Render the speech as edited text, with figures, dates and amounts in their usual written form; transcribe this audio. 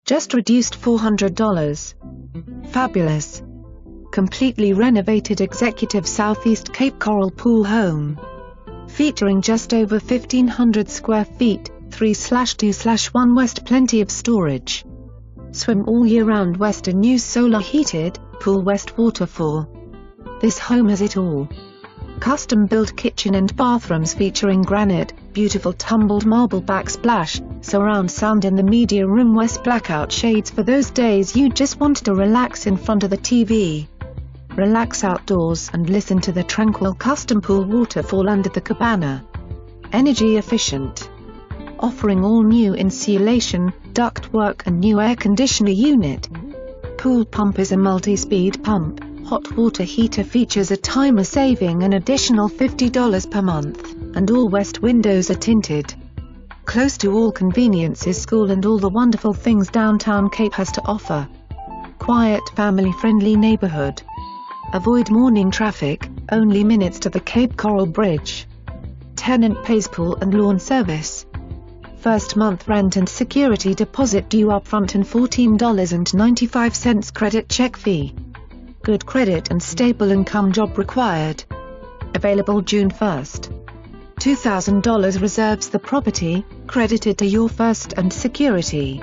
Just reduced $400. Fabulous. Completely renovated executive Southeast Cape Coral pool home. Featuring just over 1,500 square feet, 3/2/1 west, plenty of storage. Swim all year round west, and use solar heated, pool west waterfall. This home has it all. Custom built kitchen and bathrooms featuring granite, beautiful tumbled marble backsplash, surround sound in the media room, west blackout shades for those days you just want to relax in front of the TV. Relax outdoors and listen to the tranquil custom pool waterfall under the cabana. Energy efficient. Offering all new insulation, duct work and new air conditioner unit. Pool pump is a multi-speed pump. Hot water heater features a timer saving an additional $50 per month, and all west windows are tinted. Close to all conveniences, school and all the wonderful things downtown Cape has to offer. Quiet, family-friendly neighborhood. Avoid morning traffic, only minutes to the Cape Coral Bridge. Tenant pays pool and lawn service. First month rent and security deposit due upfront and $14.95 credit check fee. Good credit and stable income, job required. Available June 1st. $2,000 reserves the property, credited to your first and security.